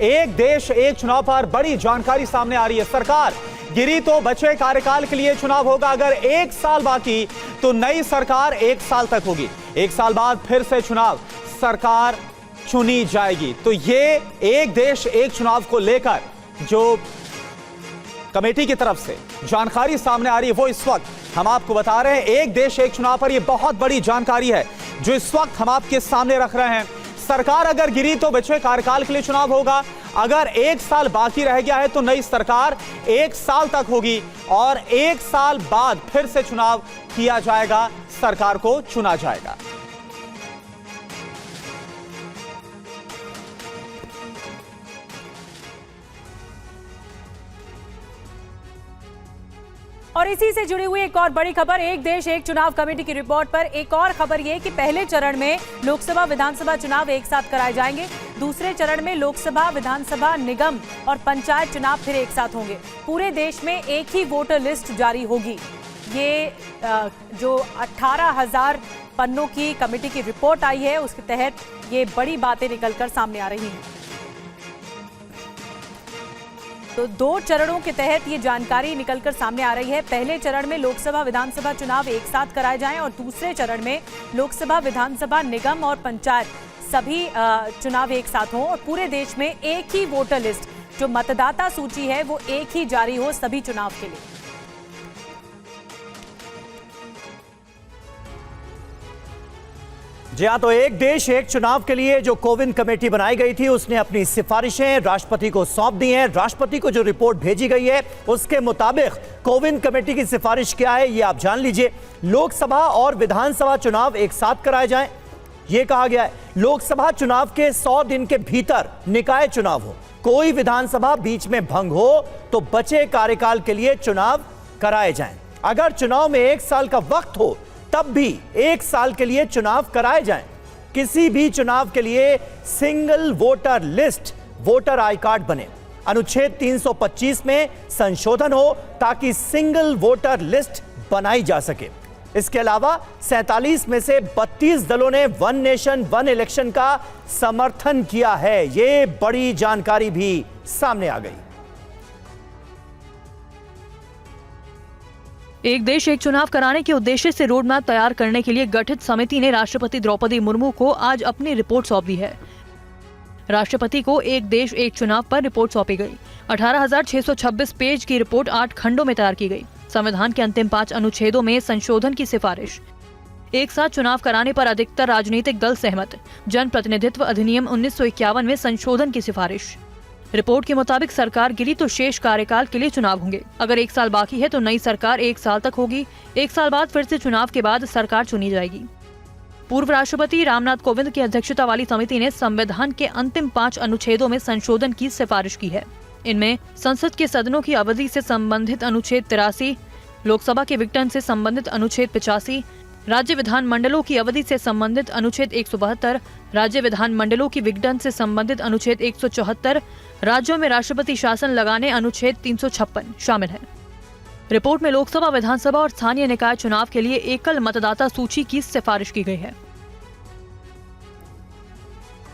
एक देश एक चुनाव पर बड़ी जानकारी सामने आ रही है। सरकार गिरी तो बचे कार्यकाल के लिए चुनाव होगा। अगर 1 साल बाकी तो नई सरकार 1 साल तक होगी। 1 साल बाद फिर से चुनाव, सरकार चुनी जाएगी। तो ये एक देश एक चुनाव को लेकर जो कमेटी की तरफ से जानकारी सामने आ रही है वो इस वक्त हम आपको बता रहे हैं। एक देश एक चुनाव पर यह बहुत बड़ी जानकारी है जो इस वक्त हम आपके सामने रख रहे हैं। सरकार अगर गिरी तो बचे कार्यकाल के लिए चुनाव होगा। अगर 1 साल बाकी रह गया है तो नई सरकार 1 साल तक होगी और 1 साल बाद फिर से चुनाव किया जाएगा, सरकार को चुना जाएगा। और इसी से जुड़ी हुई एक और बड़ी खबर, एक देश एक चुनाव कमेटी की रिपोर्ट पर एक और खबर यह कि पहले चरण में लोकसभा विधानसभा चुनाव एक साथ कराए जाएंगे। दूसरे चरण में लोकसभा, विधानसभा, निगम और पंचायत चुनाव फिर एक साथ होंगे। पूरे देश में एक ही वोटर लिस्ट जारी होगी। ये जो 18,000 पन्नों की कमेटी की रिपोर्ट आई है उसके तहत ये बड़ी बातें निकलकर सामने आ रही हैं। तो 2 चरणों के तहत ये जानकारी निकलकर सामने आ रही है। पहले चरण में लोकसभा, विधानसभा चुनाव एक साथ कराए जाएं और दूसरे चरण में लोकसभा, विधानसभा, निगम और पंचायत सभी चुनाव एक साथ हों और पूरे देश में एक ही वोटर लिस्ट, जो मतदाता सूची है, वो एक ही जारी हो सभी चुनाव के लिए। जी हाँ, तो एक देश एक चुनाव के लिए जो कोविन कमेटी बनाई गई थी उसने अपनी सिफारिशें राष्ट्रपति को सौंप दी हैं। राष्ट्रपति को जो रिपोर्ट भेजी गई है उसके मुताबिक कोविन कमेटी की सिफारिश क्या है ये आप जान लीजिए। लोकसभा और विधानसभा चुनाव एक साथ कराए जाएं, ये कहा गया है। लोकसभा चुनाव के 100 दिन के भीतर निकाय चुनाव हो। कोई विधानसभा बीच में भंग हो तो बचे कार्यकाल के लिए चुनाव कराए जाएं। अगर चुनाव में 1 साल का वक्त हो तब भी 1 साल के लिए चुनाव कराए जाएं। किसी भी चुनाव के लिए single voter list voter I card बने। अनुच्छेद 325 में संशोधन हो ताकि सिंगल वोटर लिस्ट बनाई जा सके। इसके अलावा 47 में से 32 दलों ने वन नेशन वन इलेक्शन का समर्थन किया है। यह बड़ी जानकारी भी सामने आ गई। एक देश एक चुनाव कराने के उद्देश्य से रोड मैप तैयार करने के लिए गठित समिति ने राष्ट्रपति द्रौपदी मुर्मू को आज अपनी रिपोर्ट सौंप दी है। राष्ट्रपति को एक देश एक चुनाव पर रिपोर्ट सौंपी गई। 18,626 पेज की रिपोर्ट 8 खंडों में तैयार की गई। संविधान के अंतिम 5 अनुच्छेदों में संशोधन की सिफारिश, एक साथ चुनाव कराने पर अधिकतर राजनीतिक दल सहमत, जन प्रतिनिधित्व अधिनियम 1951 में संशोधन की सिफारिश। रिपोर्ट के मुताबिक सरकार गिरी तो शेष कार्यकाल के लिए चुनाव होंगे। अगर 1 साल बाकी है तो नई सरकार 1 साल तक होगी। 1 साल बाद फिर से चुनाव के बाद सरकार चुनी जाएगी। पूर्व राष्ट्रपति रामनाथ कोविंद की अध्यक्षता वाली समिति ने संविधान के अंतिम 5 अनुच्छेदों में संशोधन की सिफारिश की है। इनमें संसद के सदनों की अवधि से संबंधित अनुच्छेद 83, लोकसभा के विघटन से संबंधित अनुच्छेद 85, राज्य विधान मंडलों की अवधि से संबंधित अनुच्छेद 172, राज्य विधान मंडलों की विघटन से संबंधित अनुच्छेद 174, राज्यों में राष्ट्रपति शासन लगाने अनुच्छेद 356 शामिल है। रिपोर्ट में लोकसभा, विधानसभा और स्थानीय निकाय चुनाव के लिए एकल मतदाता सूची की सिफारिश की गई है।